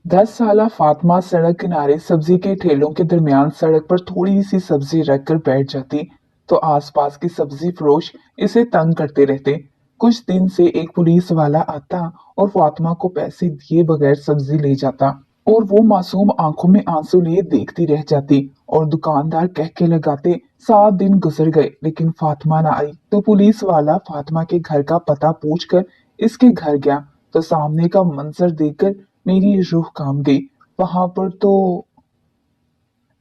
10 साला फातिमा सड़क किनारे सब्जी के ठेलों के दरमियान सड़क पर थोड़ी सी सब्जी रखकर बैठ जाती तो आसपास के सब्जी फरोश इसे तंग करते रहते। कुछ दिन से एक पुलिस वाला आता और फातिमा को पैसे दिए बगैर सब्जी ले जाता और वो मासूम आंखों में आंसू लिए देखती रह जाती और दुकानदार कह के लगाते। 7 दिन गुजर गए लेकिन फातिमा ना आई तो पुलिस वाला फातिमा के घर का पता पूछकर इसके घर गया तो सामने का मंजर देखकर मेरी रूह कांप गई। वहां पर तो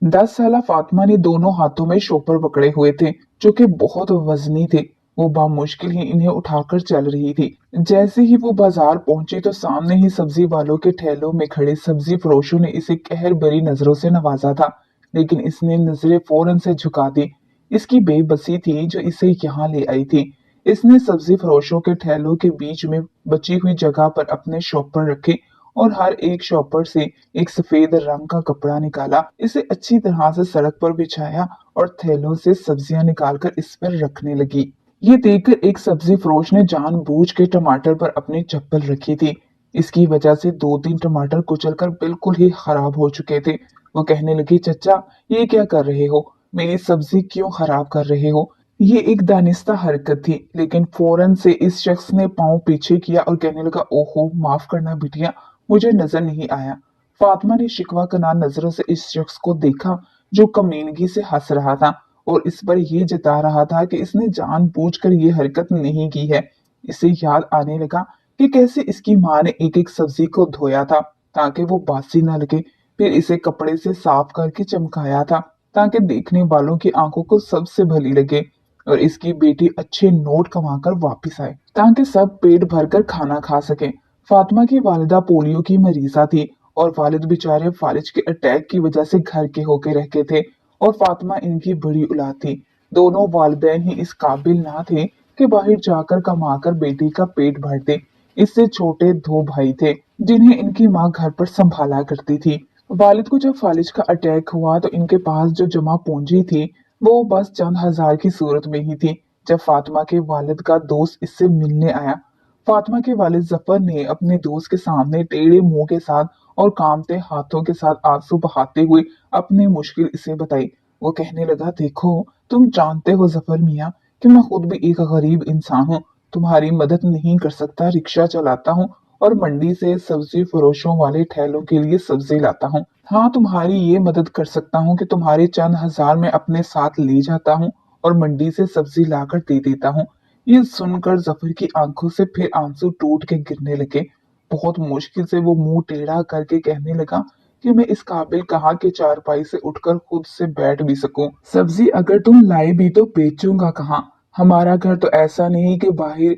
10 साला फातिमा ने दोनों हाथों में शॉपर पकड़े हुए थे जो कि बहुत वजनी थे। वो बामुश्किल ही इन्हें उठाकर चल रही थी। जैसे ही वो बाजार पहुंची तो सामने ही सब्जी वालों के ठेलों में खड़े सब्जी फरोशों ने इसे कहर भरी नजरों से नवाजा था, लेकिन इसने नजरें फौरन से झुका दी। इसकी बेबसी थी जो इसे यहाँ ले आई थी। इसने सब्जी फरोशों के ठेलों के बीच में बची हुई जगह पर अपने शॉपर रखे और हर एक शॉपर से एक सफेद रंग का कपड़ा निकाला, इसे अच्छी तरह से सड़क पर बिछाया और थैलों से सब्जियां निकालकर इस पर रखने लगी। ये देखकर एक सब्जी फरोश ने जानबूझ के टमाटर पर अपनी चप्पल रखी थी। इसकी वजह से 2-3 टमाटर कुचलकर बिल्कुल ही खराब हो चुके थे। वो कहने लगी, चचा ये क्या कर रहे हो, मेरी सब्जी क्यों खराब कर रहे हो। ये एक दानिस्ता हरकत थी, लेकिन फौरन से इस शख्स ने पांव पीछे किया और कहने लगा, ओहो माफ करना बिटिया, मुझे नजर नहीं आया। फातिमा ने शिकवा करना नजरों से इस शख्स को देखा जो कमीनगी से हंस रहा था और इस पर यह जता रहा था कि इसने जानबूझकर ये हरकत नहीं की है। इसे याद आने लगा कि कैसे इसकी माँ ने एक एक सब्जी को धोया था ताकि वो बासी न लगे, फिर इसे कपड़े से साफ करके चमकाया था ताकि देखने वालों की आंखों को सबसे भली लगे और इसकी बेटी अच्छे नोट कमाकर वापस आए ताकि सब पेट भरकर खाना खा सके। फातिमा की वालिदा पोलियो की मरीजा थी और वालिद बेचारे फालिज के अटैक की वजह से घर के होके रह गए थे और फातिमा इनकी बड़ी औलाद थी। दोनों वालिदैन ही इस काबिल ना थे कि बाहर जाकर कमाकर बेटी का पेट भरते। इससे छोटे 2 भाई थे जिन्हें इनकी माँ घर पर संभाला करती थी। वालिद को जब फालिज का अटैक हुआ तो इनके पास जो जमा पूंजी थी वो बस चंद हजार की सूरत में ही थी। जब फातिमा के वालिद का दोस्त इससे मिलने आया, फातिमा के वालिद जफर ने अपने दोस्त के सामने टेढ़े मुंह के साथ और कांपते हाथों के साथ आंसू बहाते हुए अपनी मुश्किल इसे बताई। वो कहने लगा, देखो तुम जानते हो जफर मियाँ कि मैं खुद भी एक गरीब इंसान हूँ, तुम्हारी मदद नहीं कर सकता। रिक्शा चलाता हूँ और मंडी से सब्जी फरोशों वाले ठेलों के लिए सब्जी लाता हूँ। हाँ, तुम्हारी ये मदद कर सकता हूँ कि तुम्हारे चंद हजार में अपने साथ ले जाता हूँ और मंडी से सब्जी लाकर दे देता हूँ। ये सुनकर जफर की आंखों से फिर आंसू टूट के गिरने लगे। बहुत मुश्किल से वो मुंह टेढ़ा करके कहने लगा कि मैं इस काबिल कहाँ के चारपाई से उठकर खुद से बैठ भी सकूं। सब्जी अगर तुम लाए भी तो बेचूंगा कहाँ। हमारा घर तो ऐसा नहीं कि बाहर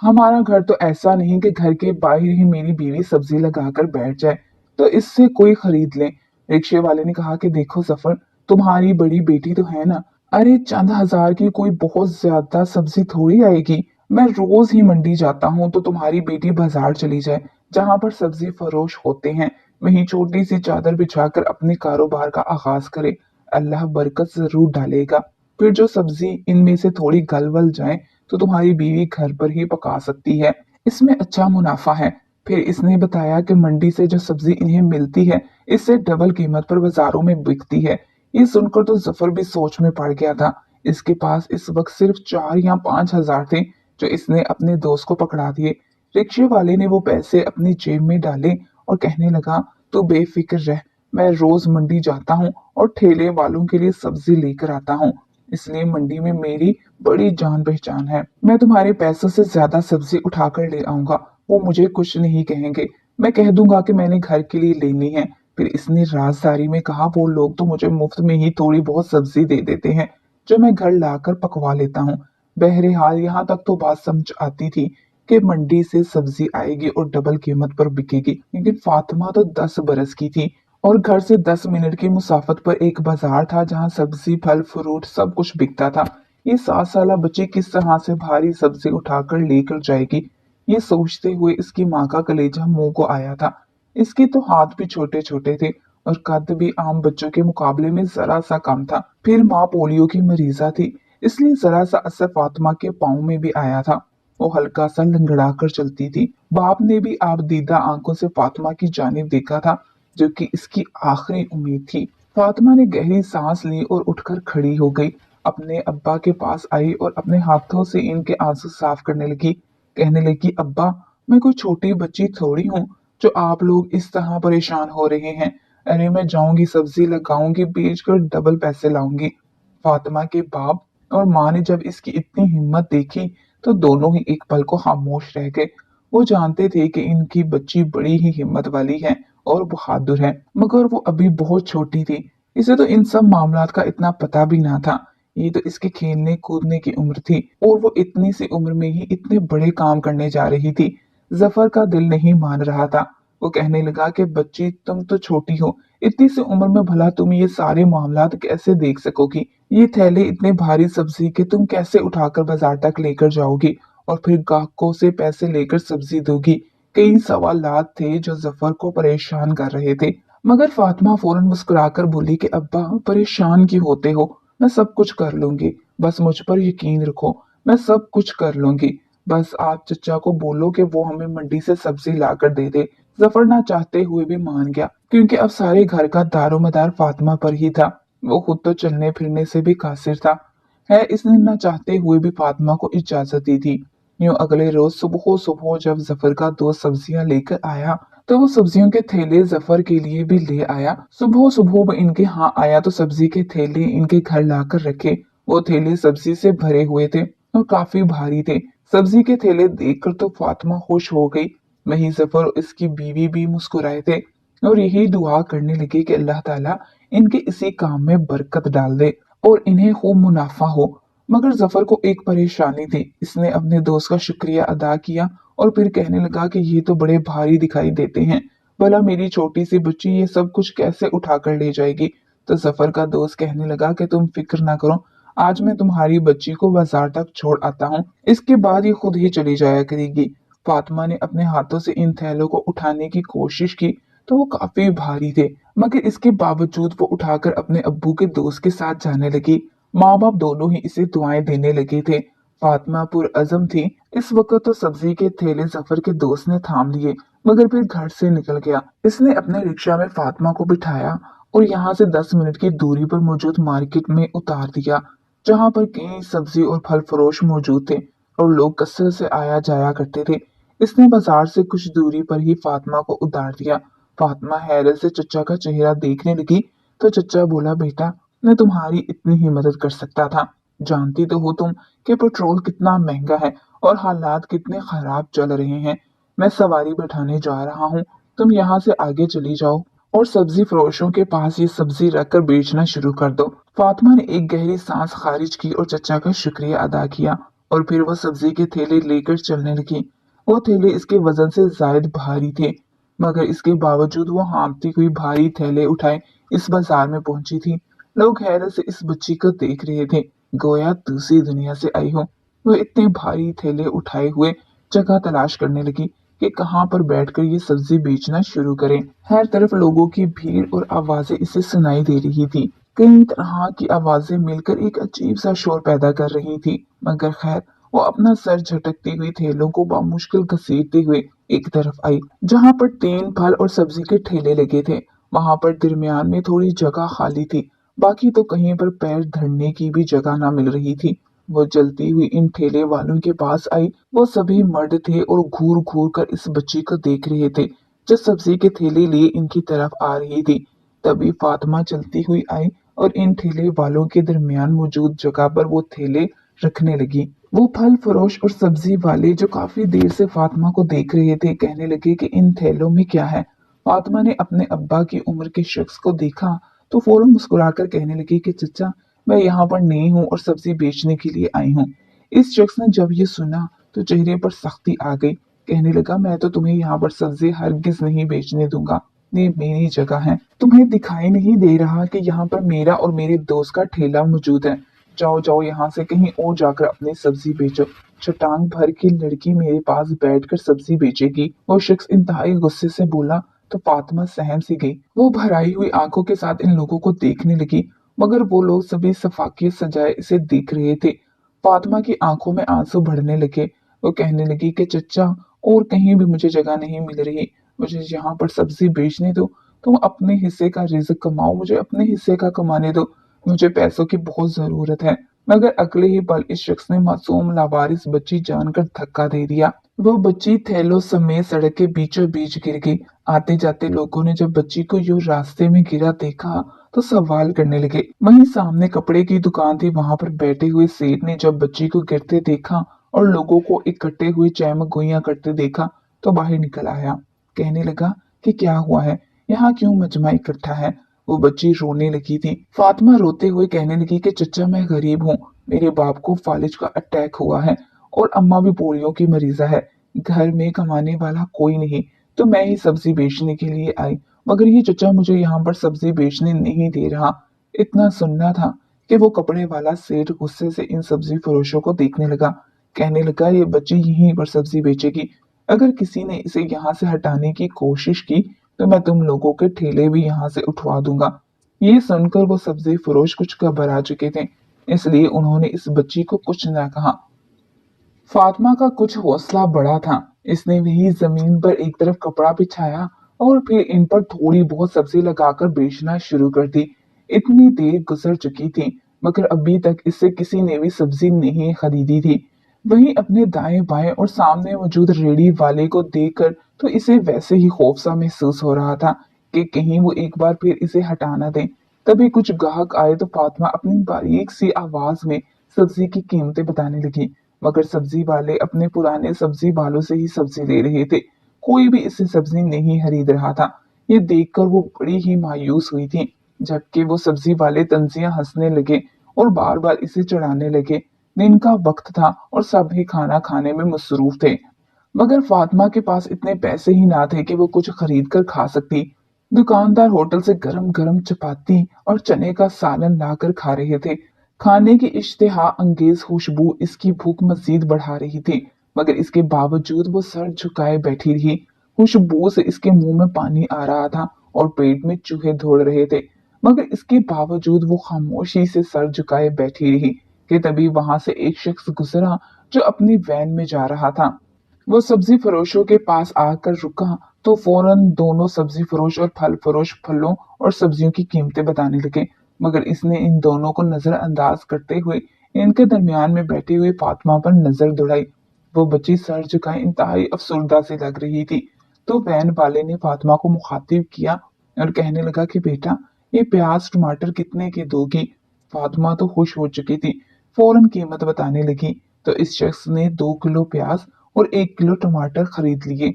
हमारा घर तो ऐसा नहीं कि घर के बाहर ही मेरी बीवी सब्जी लगाकर बैठ जाए तो इससे कोई खरीद ले। रिक्शे वाले ने कहा कि देखो सफर, तुम्हारी बड़ी बेटी तो है ना, अरे चंद हजार की कोई बहुत ज्यादा सब्जी थोड़ी आएगी। मैं रोज ही मंडी जाता हूँ तो तुम्हारी बेटी बाजार चली जाए जहाँ पर सब्जी फरोश होते हैं, वहीं छोटी सी चादर बिछाकर अपने कारोबार का आगाज करे। अल्लाह बरकत जरूर डालेगा। फिर जो सब्जी इनमें से थोड़ी गल वल जाए तो तुम्हारी बीवी घर पर ही पका सकती है, इसमें अच्छा मुनाफा है। फिर इसने बताया कि मंडी से जो सब्जी इन्हें मिलती है इससे डबल कीमत पर बाजारों में बिकती है। ये सुनकर तो जफर भी सोच में पड़ गया था। इसके पास इस वक्त सिर्फ 4 या 5 हजार थे जो इसने अपने दोस्त को पकड़ा दिए। रिक्शे वाले ने वो पैसे अपनी जेब में डाले और कहने लगा, तू बेफिक्र रह, मैं रोज मंडी जाता हूँ और ठेले वालों के लिए सब्जी लेकर आता हूँ, इसलिए मंडी में मेरी बड़ी जान पहचान है। मैं तुम्हारे पैसों से ज्यादा सब्जी उठाकर ले आऊंगा, वो मुझे कुछ नहीं कहेंगे। मैं कह दूंगा कि मैंने घर के लिए लेनी है। फिर इसने राजदारी में कहा, वो लोग तो मुझे मुफ्त में ही थोड़ी बहुत सब्जी दे देते हैं जो मैं घर लाकर पकवा लेता हूँ। बहरहाल यहाँ तक तो बात समझ आती थी कि मंडी से सब्जी आएगी और डबल कीमत पर बिकेगी, लेकिन फातिमा तो 10 बरस की थी और घर से 10 मिनट की मुसाफत पर एक बाजार था जहाँ सब्जी फल फ्रूट सब कुछ बिकता था। ये 7 साला बच्ची किस तरह से भारी सब्जी उठाकर लेकर जाएगी, ये सोचते हुए इसकी माँ का कलेजा मुंह को आया था। इसके तो हाथ भी छोटे छोटे थे और कद भी आम बच्चों के मुकाबले में जरा सा कम था। फिर माँ पोलियो की मरीजा थी, इसलिए जरा सा असर फातिमा के पाँव में भी आया था। वो हल्का सा लंगड़ा कर चलती थी। बाप ने भी आप दीदा आंखों से फातिमा की जानिब देखा था, जो कि इसकी आखिरी उम्मीद थी। फातिमा ने गहरी सांस ली और उठकर खड़ी हो गई। अपने अब्बा के पास आई और अपने हाथों से इनके आंसू साफ करने लगी। कहने लगी, अब्बा, मैं कोई छोटी बच्ची थोड़ी हूँ जो आप लोग इस तरह परेशान हो रहे हैं। अरे मैं जाऊंगी, सब्जी लगाऊंगी, बेचकर डबल पैसे लाऊंगी। फातिमा के बाप और माँ ने जब इसकी इतनी हिम्मत देखी तो दोनों ही एक पल को खामोश रह गए। वो जानते थे कि इनकी बच्ची बड़ी ही हिम्मत वाली है और बहादुर है, मगर वो अभी बहुत छोटी थी। इसे तो इन सब मामलात का इतना पता भी ना था। ये तो इसके खेलने कूदने की उम्र थी और वो इतनी सी उम्र में ही इतने बड़े काम करने जा रही थी। जफर का दिल नहीं मान रहा था। वो कहने लगा कि बच्ची, तुम तो छोटी हो, इतनी सी उम्र में भला तुम ये सारे मामलात कैसे देख सकोगी? ये थैले इतने भारी सब्जी के तुम कैसे उठाकर बाजार तक लेकर जाओगी और फिर ग्राहकों से पैसे लेकर सब्जी दोगी? कई सवालात थे जो जफर को परेशान कर रहे थे, मगर फातिमा फौरन मुस्कुराकर बोली कि अब्बा, परेशान क्यों होते हो? मैं सब कुछ कर लूंगी, बस मुझ पर यकीन रखो, मैं सब कुछ कर लूंगी। बस आप चचा को बोलो कि वो हमें मंडी से सब्जी लाकर दे दे। जफर ना चाहते हुए भी मान गया, क्योंकि अब सारे घर का दारोमदार फातिमा पर ही था। वो खुद तो चलने फिरने से भी कासिर था। है, इसने ना चाहते हुए भी फातिमा को इजाजत दी थी। यूं अगले रोज सुबह सुबह जब जफर का दोस्त सब्जियां लेकर आया तो वो सब्जियों के थैले जफर के लिए भी ले आया। सुबह सुबह वो इनके यहाँ आया तो सब्जी के थैले इनके घर लाकर रखे। वो थैले सब्जी से भरे हुए थे और काफी भारी थे। सब्जी के थैले देखकर तो फातिमा खुश हो गई। वहीं जफर और इसकी बीवी भी मुस्कुराए थे और यही दुआ करने लगे कि अल्लाह ताला इनके इसी काम में बरकत डाल दे और इन्हें खूब मुनाफा हो। मगर जफर को एक परेशानी थी। इसने अपने दोस्त का शुक्रिया अदा किया और फिर कहने लगा कि ये तो बड़े भारी दिखाई देते हैं, भला मेरी छोटी सी बच्ची ये सब कुछ कैसे उठाकर ले जाएगी? तो जफर का दोस्त कहने लगा कि तुम फिक्र ना करो, आज मैं तुम्हारी बच्ची को बाजार तक छोड़ आता हूँ, इसके बाद ये खुद ही चली जाया करेगी। फातिमा ने अपने हाथों से इन थैलों को उठाने की कोशिश की तो वो काफी भारी थे, मगर इसके बावजूद वो उठाकर अपने अब्बू के दोस्त के साथ जाने लगी। माँ बाप दोनों ही इसे दुआएं देने लगे थे। फातिमा पुरअज़म थी। इस वक्त तो सब्जी के थैले जफर के दोस्त ने थाम लिए, मगर फिर घर से निकल गया। इसने अपने रिक्शा में फातिमा को बिठाया और यहाँ से 10 मिनट की दूरी पर मौजूद मार्केट में उतार दिया, जहाँ पर कई सब्जी और फल फरोश मौजूद थे और लोग कसरत से आया जाया करते थे। इसने बाजार से कुछ दूरी पर ही फातिमा को उतार दिया। फातिमा हैरत से चचा का चेहरा देखने लगी तो चचा बोला, बेटा, मैं तुम्हारी इतनी ही मदद कर सकता था। जानती तो हो तुम कि पेट्रोल कितना महंगा है और हालात कितने खराब चल रहे हैं। मैं सवारी बैठाने जा रहा हूँ, तुम यहाँ से आगे चली जाओ और सब्जी फरोशों के पास ये सब्जी रखकर बेचना शुरू कर दो। फातिमा ने एक गहरी सांस खारिज की और चचा का शुक्रिया अदा किया और फिर वो सब्जी के थैले लेकर चलने लगी। वो थैले इसके वजन से जायद भारी थे, मगर इसके बावजूद वो हाँफती हुई भारी थैले उठाए इस बाजार में पहुंची थी। लोग हैरत से इस बच्ची को देख रहे थे, गोया दूसरी दुनिया से आई हो। वो इतने भारी थैले उठाए हुए जगह तलाश करने लगी कि कहाँ पर बैठकर ये सब्जी बेचना शुरू करें। हर तरफ लोगों की भीड़ और आवाजें इसे सुनाई दे रही थी। कई तरह की आवाजें मिलकर एक अजीब सा शोर पैदा कर रही थी, मगर खैर वो अपना सर झटकती हुई थैलों को बामुश्किल घसीटते हुए एक तरफ आई, जहाँ पर 3 फल और सब्जी के ठेले लगे थे। वहां पर दरमियान में थोड़ी जगह खाली थी, बाकी तो कहीं पर पैर धरने की भी जगह ना मिल रही थी। वो जलती हुई इन ठेले वालों के पास आई। वो सभी मर्द थे और घूर घूर कर इस बच्ची को देख रहे थे जो सब्जी के थैले लिए इनकी तरफ आ रही थी। तभी फातिमा चलती हुई आई और इन ठेले वालों के दरमियान मौजूद जगह पर वो थैले रखने लगी। वो फल फरोश और सब्जी वाले जो काफी देर से फातिमा को देख रहे थे कहने लगे कि इन थैलों में क्या है। फातिमा ने अपने अब्बा की उम्र के शख्स को देखा तो फौरन मुस्कुराकर कहने लगी कि चचा, मैं यहाँ पर नई हूँ और सब्जी बेचने के लिए आई हूँ। इस शख्स ने जब ये सुना तो चेहरे पर सख्ती आ गई। कहने लगा, मैं तो तुम्हें यहाँ पर सब्जी हरगिज नहीं बेचने दूंगा, ये मेरी जगह है। तुम्हें दिखाई नहीं दे रहा कि यहाँ पर मेरा और मेरे दोस्त का ठेला मौजूद है? जाओ जाओ, यहाँ से कहीं और जाकर अपनी सब्जी बेचो। छटांग भर की लड़की मेरे पास बैठकर सब्जी बेचेगी? वो शख्स इंतहाई गुस्से से बोला तो फातिमा सहम सी गई। वो भराई हुई आंखों के साथ इन लोगों को देखने लगी, मगर वो लोग सभी सफाकियत सजाए इसे देख रहे थे। फातिमा की आंखों में आंसू भरने लगे। वो कहने लगी कि चचा, और कहीं भी मुझे जगह नहीं मिल रही, मुझे यहाँ पर सब्जी बेचने दो, तुम अपने हिस्से का रिज्क कमाओ, मुझे अपने हिस्से का कमाने दो, मुझे पैसों की बहुत जरूरत है। मगर अगले ही पल इस शख्स ने मासूम लावारिस बच्ची जानकर धक्का दे दिया। वो बच्ची थैलों समेत सड़क के बीचों बीच गिर गई। आते जाते लोगों ने जब बच्ची को यूं रास्ते में गिरा देखा तो सवाल करने लगे। वहीं सामने कपड़े की दुकान थी, वहां पर बैठे हुए सेठ ने जब बच्ची को गिरते देखा और लोगों को इकट्ठे हुए चहमक गोइयां करते देखा तो बाहर निकल आया। कहने लगा कि क्या हुआ है, यहाँ क्यों मजमा इकट्ठा है। वो बच्ची रोने लगी थी। फातिमा रोते हुए कहने लगी कि चचा, मैं गरीब हूँ, मेरे बाप को फालिज का अटैक हुआ है और अम्मा भी पोलियो की मरीजा है। घर में कमाने वाला कोई नहीं, तो मैं ही सब्जी बेचने के लिए आई, मगर ये चचा मुझे यहाँ पर सब्जी बेचने नहीं दे रहा। इतना सुनना था कि वो कपड़े वाला सेठ गुस्से से इन सब्जी फरोशों को देखने लगा। कहने लगा, ये बच्ची यहीं पर सब्जी बेचेगी, अगर किसी ने इसे यहाँ से हटाने की कोशिश की तो मैं तुम लोगों के ठेले भी यहाँ से उठवा दूंगा। ये सुनकर वो सब्जी फरोश कुछ घबरा चुके थे, इसलिए उन्होंने इस बच्ची को कुछ न कहा। फातिमा का कुछ हौसला बड़ा था। इसने वही जमीन पर एक तरफ कपड़ा बिछाया और फिर इन पर थोड़ी बहुत सब्जी लगाकर बेचना शुरू कर दी। इतनी देर गुजर चुकी थी मगर अभी तक इससे किसी ने भी सब्जी नहीं खरीदी थी। वहीं अपने दाएं बाएं और सामने मौजूद रेडी वाले को देखकर तो इसे वैसे ही खौफ सा महसूस हो रहा था कि कहीं वो एक बार फिर इसे हटा ना दे। तभी कुछ ग्राहक आए तो फातिमा अपनी बारीक सी आवाज में सब्जी की कीमतें बताने लगी, मगर सब्जी वाले अपने पुराने सब्जी वालों से ही सब्जी ले रहे थे। कोई भी इससे सब्जी नहीं खरीद रहा था। ये देखकर वो बड़ी ही मायूस हुई थी। जबकि वो सब्जी वाले तंजियां हंसने लगे और बार बार इसे चढ़ाने लगे। दिन का वक्त था और सभी खाना खाने में मसरूफ थे, मगर फातिमा के पास इतने पैसे ही ना थे कि वो कुछ खरीद कर खा सकती। दुकानदार होटल से गरम गरम चपाती और चने का सालन लाकर खा रहे थे। खाने की इश्तिहा अंगेज खुशबू इसकी भूख मजीद बढ़ा रही थी, मगर इसके बावजूद वो सर झुकाए बैठी रही। खुशबू से इसके मुंह में पानी आ रहा था और पेट में चूहे दौड़ रहे थे, मगर इसके बावजूद वो खामोशी से सर झुकाए बैठी रही कि तभी वहां से एक शख्स गुजरा जो अपनी वैन में जा रहा था। वो सब्जी फरोशों के पास आकर रुका तो फौरन दोनों सब्जी फरोश और फल फरोश फलों और सब्जियों की कीमतें बताने लगे, मगर इसने इन दोनों को नजरअंदाज करते हुए इनके दरमियान में बैठी हुई फातिमा पर नजर दौड़ाई। वो बच्ची सर झुकाए इंतहाई अफसुर्दा से लग रही थी। तो वैन वाले ने फातिमा को मुखातिब किया और कहने लगा कि बेटा, ये प्याज टमाटर कितने के दोगी। फातिमा तो खुश हो चुकी थी, फौरन कीमत बताने लगी। तो इस शख्स ने 2 किलो प्याज और 1 किलो टमाटर खरीद लिए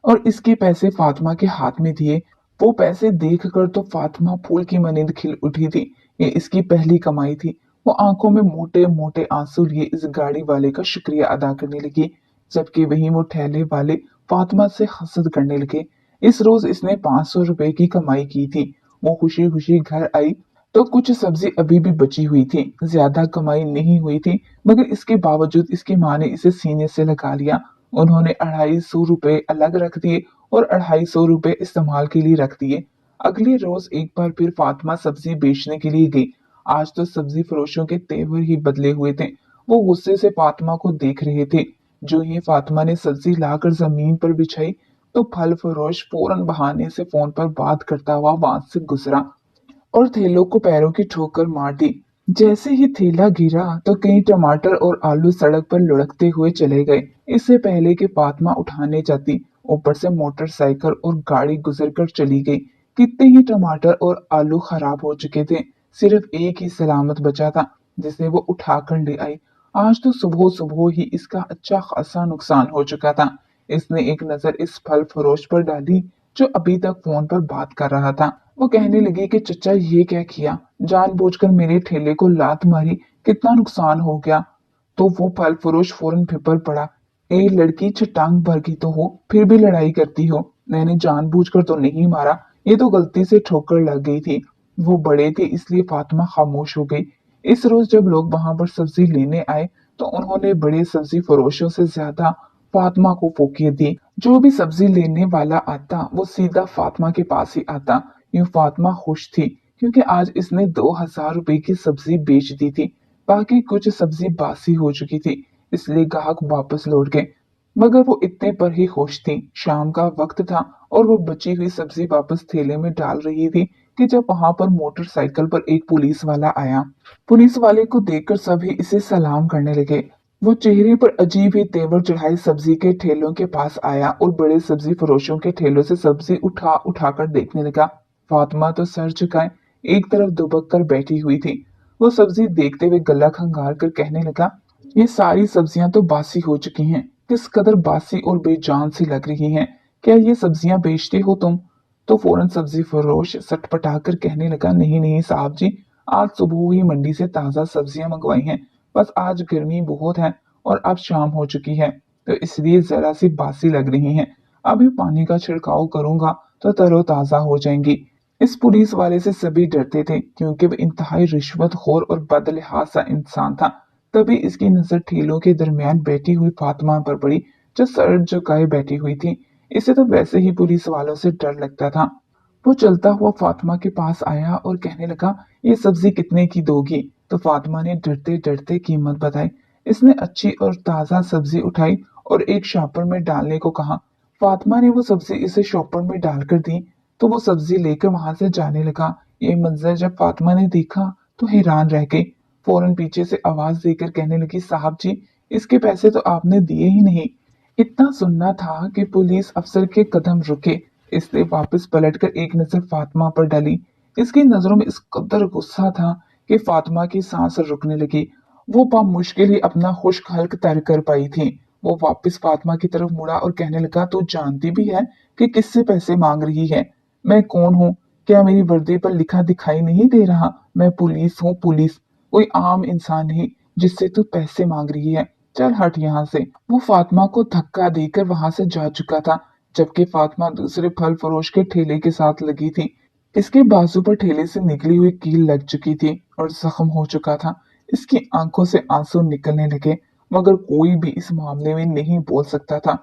और इसके पैसे फातिमा के हाथ में दिए। वो पैसे देखकर तो फातिमा फूल की मानिंद खिल उठी थी। ये इसकी पहली कमाई थी। वो आंखों में मोटे मोटे आंसू लिए इस गाड़ी वाले का शुक्रिया अदा करने लगी, जबकि वहीं वो ठेले वाले फातिमा से हसद करने लगे। इस रोज इसने 500 रुपए की कमाई की थी। वो खुशी खुशी घर आई तो कुछ सब्जी अभी भी बची हुई थी। ज्यादा कमाई नहीं हुई थी, मगर इसके बावजूद इसकी माँ ने इसे सीने से लगा लिया। उन्होंने 250 रुपए अलग रख दिए और 250 रुपए इस्तेमाल के लिए रख दिए। अगले रोज एक बार फिर फातिमा सब्जी बेचने के लिए गई। आज तो सब्जी फरोशों के तेवर ही बदले हुए थे। वो गुस्से से फातिमा को देख रहे थे। जो ही फातिमा ने सब्जी लाकर जमीन पर बिछाई तो फल फरोश फौरन बहाने से फोन पर बात करता हुआ वहां से गुजरा और थैलों को पैरों की ठोकर मार दी। जैसे ही थैला गिरा तो कई टमाटर और आलू सड़क पर लुढ़कते हुए चले गए। इससे पहले कि फातिमा उठाने जाती, ऊपर से मोटरसाइकिल और गाड़ी गुजर कर चली गई। कितने ही टमाटर और आलू खराब हो चुके थे, सिर्फ एक ही सलामत बचा था जिसे वो उठा कर ले आई। आज तो सुबह सुबह ही इसका अच्छा खासा नुकसान हो चुका था। इसने एक नजर इस फल फरोश पर डाली जो अभी तक फोन पर बात कर रहा था। वो कहने लगी कि चचा, ये क्या किया, जानबूझकर मेरे ठेले को लात मारी, कितना नुकसान हो गया। तो वो फल फरोश फौरन फिपर पड़ा। ए लड़की, छटांग भर की तो हो, फिर भी लड़ाई करती हो। मैंने जानबूझकर तो नहीं मारा, ये तो गलती से ठोकर लग गई थी। वो बड़े थे इसलिए फातिमा खामोश हो गई। इस रोज जब लोग वहां पर सब्जी लेने आए तो उन्होंने बड़े सब्जी फरोशों से ज्यादा फातिमा को फोकियत दी। जो भी सब्जी लेने वाला आता वो सीधा फातिमा के पास ही आता। यूं फातिमा खुश थी क्योंकि आज इसने 2000 रुपए की सब्जी बेच दी थी। बाकी कुछ सब्जी बासी हो चुकी थी। इसलिए ग्राहक वापस लौट गए। मगर वो इतने पर ही खुश थी। शाम का वक्त था और वो बची हुई सब्जी वापस थैले में डाल रही थी कि जब वहां पर मोटरसाइकिल पर एक पुलिस वाला आया। पुलिस वाले को देखकर सभी इसे सलाम करने लगे। वो चेहरे पर अजीब ही तेवर चढ़ाए सब्जी के ठेलों के पास आया और बड़े सब्जी फरोशों के ठेलों से सब्जी उठा उठा कर देखने लगा। फातिमा तो सर झुकाए एक तरफ दुबक कर बैठी हुई थी। वो सब्जी देखते हुए गला खंगाल कर कहने लगा, ये सारी सब्जियां तो बासी हो चुकी हैं। किस कदर बासी और बेजान सी लग रही हैं। क्या ये सब्जियां बेचते हो तुम? तो फौरन सब्जी फरोश सटपटा कर कहने लगा, नहीं नहीं साहब जी, आज सुबह ही मंडी से ताजा सब्जियां मंगवाई हैं। बस आज गर्मी बहुत है और अब शाम हो चुकी है, तो इसलिए जरा सी बासी लग रही हैं। अभी पानी का छिड़काव करूंगा तो तरोताजा हो जाएंगी। इस पुलिस वाले से सभी डरते थे क्योंकि वह इंतहाई रिश्वतखोर और बदलिहाज सा इंसान था। तभी इसकी नजर ठेलों के दरमियान बैठी हुई फातिमा पर पड़ी, जो सर झुकाए बैठी हुई थी। इसे तो वैसे ही पुलिस वालों से डर लगता था। वो चलता हुआ फातिमा के पास आया और कहने लगा, ये सब्जी कितने की दोगी? तो फातिमा ने डरते डरते कीमत बताई। इसने अच्छी और ताजा सब्जी उठाई और एक शॉपर में डालने को कहा। फातिमा ने वो सब्जी इसे शॉपर में डालकर दी तो वो सब्जी लेकर वहां से जाने लगा। ये मंजर जब फातिमा ने देखा तो हैरान रह गई। फौरन पीछे से आवाज देकर कहने लगी, साहब जी, इसके पैसे तो आपने दिए ही नहीं। इतना सुनना था कि पुलिस अफसर के कदम रुके। इसने वापस पलटकर एक नजर फातिमा पर डाली। इसकी नजरों में इस कदर गुस्सा था कि फातिमा की सांस रुकने लगी। वो बामुश्किल ही अपना खुश्क हल्क तर कर पाई थी। वो वापस फातिमा की तरफ मुड़ा और कहने लगा, तू जानती भी है कि किससे पैसे मांग रही है? मैं कौन हूँ? क्या मेरी वर्दी पर लिखा दिखाई नहीं दे रहा? मैं पुलिस हूँ, पुलिस, कोई आम इंसान नहीं जिससे तू पैसे मांग रही है। चल हट यहाँ से। वो फातिमा को धक्का देकर वहां से जा चुका था, जबकि फातिमा दूसरे फल फरोश के ठेले के साथ लगी थी। इसके बाजू पर ठेले से निकली हुई कील लग चुकी थी और जख्म हो चुका था। इसकी आंखों से आंसू निकलने लगे, मगर कोई भी इस मामले में नहीं बोल सकता था।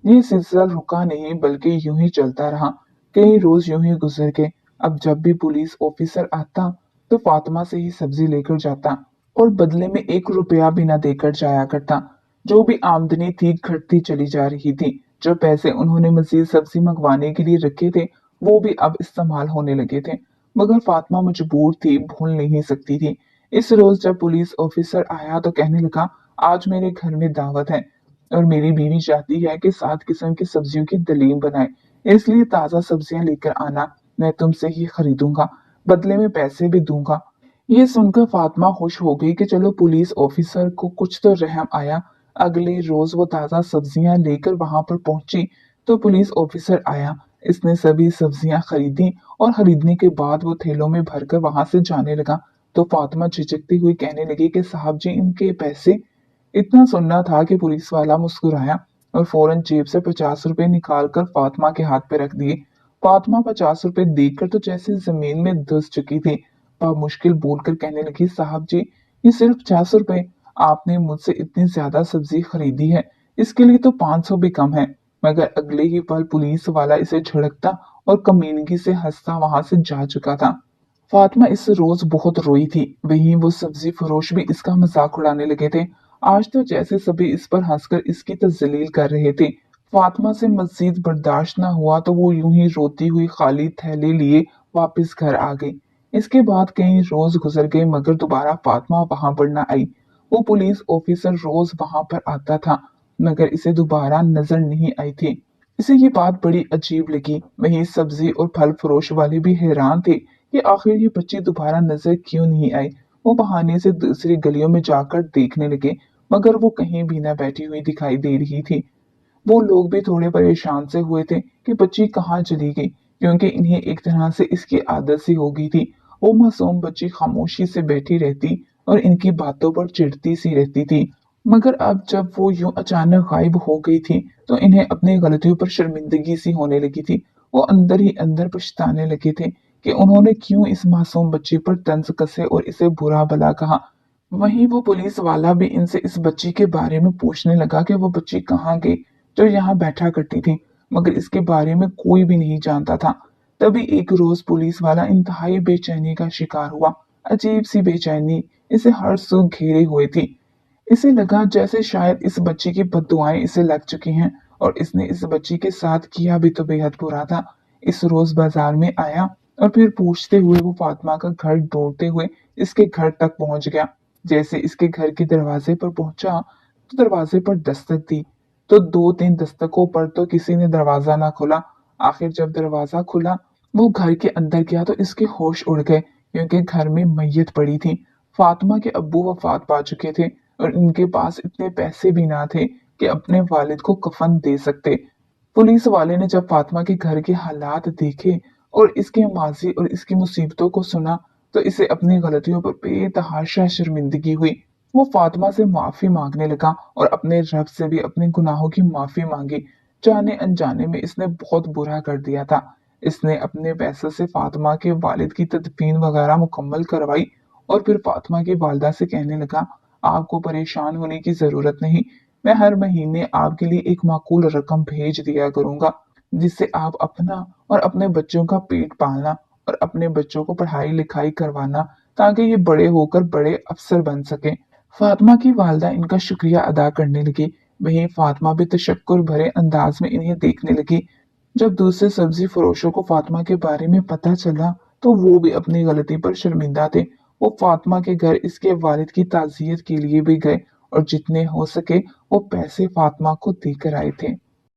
ये सिलसिला रुका नहीं बल्कि यूं ही चलता रहा। कई रोज यूं ही गुजर गए। अब जब भी पुलिस ऑफिसर आता तो फातिमा से ही सब्जी लेकर जाता और बदले में 1 रुपया भी न देकर जाया करता। जो भी आमदनी थी घटती चली जा रही थी। जो पैसे उन्होंने मजीद सब्जी मंगवाने के लिए रखे थे वो भी अब इस्तेमाल होने लगे थे। मगर फातिमा मजबूर थी, भूल नहीं सकती थी। इस रोज जब पुलिस ऑफिसर आया तो कहने लगा, आज मेरे घर में दावत है और मेरी बीवी चाहती है कि 7 किस्म की सब्जियों की दलीम बनाए, इसलिए ताजा सब्जियां लेकर आना। मैं तुमसे ही खरीदूंगा, बदले में पैसे भी दूंगा। ये सुनकर फातिमा खुश हो गई कि चलो पुलिस ऑफिसर को कुछ तो रहम आया। अगले रोज वो ताजा सब्जियां लेकर वहां पर पहुंची तो पुलिस ऑफिसर आया। इसने सभी सब्जियां खरीदी और खरीदने के बाद वो थैलों में भरकर वहां से जाने लगा। तो फातिमा झिझकती हुई कहने लगी कि साहब जी, इनके पैसे। इतना सुनना था कि पुलिस वाला मुस्कुराया और फौरन जेब से 50 रुपए निकाल कर फातिमा के हाथ पे रख दिए। फातिमा 50 रुपए देखकर तो जैसे जमीन में धंस चुकी थी। मुश्किल बोलकर कहने लगी, साहब जी, ये सिर्फ 50 रुपए। आपने मुझसे इतनी ज्यादा सब्जी खरीदी है, इसके लिए तो 500 भी कम है। मगर अगले ही पल पुलिस वाला इसे झड़कता और कमीनगी से हंसता वहां से जा चुका था। फातिमा इस रोज बहुत रोई थी। वहीं वो सब्जी फरोश भी इसका मजाक उड़ाने लगे थे। आज तो जैसे सभी इस पर हंसकर इसकी तजलील कर रहे थे। फातिमा से मजीद बर्दाश्त न हुआ तो वो यूं ही रोती हुई खाली थैली लिए वापस घर आ गई। इसके बाद कई रोज गुजर गए मगर दोबारा फातिमा वहां पर न आई। वो पुलिस ऑफिसर रोज वहां पर आता था मगर इसे दोबारा नजर नहीं आई थी। इसे ये बात बड़ी अजीब लगी। वहीं सब्जी और फल फरोश वाले भी हैरान थे कि आखिर ये बच्ची दोबारा नजर क्यों नहीं आई। वो बहाने से दूसरी गलियों में जाकर देखने लगे मगर वो कहीं भी न बैठी हुई दिखाई दे रही थी। वो लोग भी थोड़े परेशान से हुए थे कि बच्ची कहाँ चली गई, क्योंकि इन्हें एक तरह से इसकी आदत सी हो गई थी। वो मासूम बच्ची खामोशी से बैठी रहती और इनकी बातों पर चिढ़ती सी रहती थी। मगर अब जब वो यूं अचानक गायब हो गई थी तो इन्हें अपनी गलतियों पर शर्मिंदगी सी होने लगी थी। वो अंदर ही अंदर पछताने लगे थे कि उन्होंने क्यों इस मासूम बच्ची पर तंज कसे और इसे बुरा भला कहा। वहीं वो पुलिस वाला भी इनसे इस बच्ची के बारे में पूछने लगा कि वो बच्ची कहाँ गई जो यहाँ बैठा करती थी, मगर इसके बारे में कोई भी नहीं जानता था। तभी एक रोज पुलिस वाला इंतहाई बेचैनी का शिकार हुआ। अजीब सी बेचैनी इसे हर सू घेरे हुए थी। इसे लगा जैसे शायद इस बच्ची की बद्दुआएं इसे लग चुकी हैं और इसने इस बच्ची के साथ किया भी तो बेहद बुरा था। इस रोज बाजार में आया और फिर पूछते हुए वो फातिमा का घर ढूंढते हुए इसके घर तक पहुंच गया। जैसे इसके घर के दरवाजे पर पहुंचा तो दरवाजे पर दस्तक दी, तो दो तीन दस्तकों पर तो किसी ने दरवाजा ना खोला। आखिर जब दरवाजा खुला, वो घर के अंदर गया तो इसके होश उड़ गए क्योंकि घर में मैयत पड़ी थी। फातिमा के अब्बू वफात पा चुके थे और इनके पास इतने पैसे भी ना थे कि अपने वालिद को कफन दे सकते। पुलिस वाले ने जब फातिमा के घर के हालात देखे और इसके माजी और इसकी मुसीबतों को सुना तो इसे अपनी गलतियों पर बेतहाशा शर्मिंदगी हुई। वो फातिमा से माफी मांगने लगा और अपने रब से भी अपने गुनाहों की माफी मांगी। जाने अनजाने में इसने बहुत बुरा कर दिया था। इसने अपने पैसों से फातिमा के वालिद की तदफीन वगैरह मुकम्मल करवाई और फिर फातिमा की वालदा से कहने लगा, आपको परेशान होने की जरूरत नहीं, मैं हर महीने आपके लिए एक माकूल रकम भेज दिया करूंगा जिससे आप अपना और अपने बच्चों का पेट पालना और अपने बच्चों को पढ़ाई लिखाई करवाना ताकि ये बड़े होकर बड़े अफसर बन सके। फातिमा की वालदा इनका शुक्रिया अदा करने लगी। वहीं फातिमा भी तशक्कुर भरे अंदाज में इन्हें देखने लगी। जब दूसरे सब्जी फरोशों को फातिमा के बारे में पता चला तो वो भी अपनी गलती पर शर्मिंदा थे। वो फातिमा के घर इसके वालिद की ताज़ियत के लिए भी गए और जितने हो सके वो पैसे फातिमा को देकर आए थे।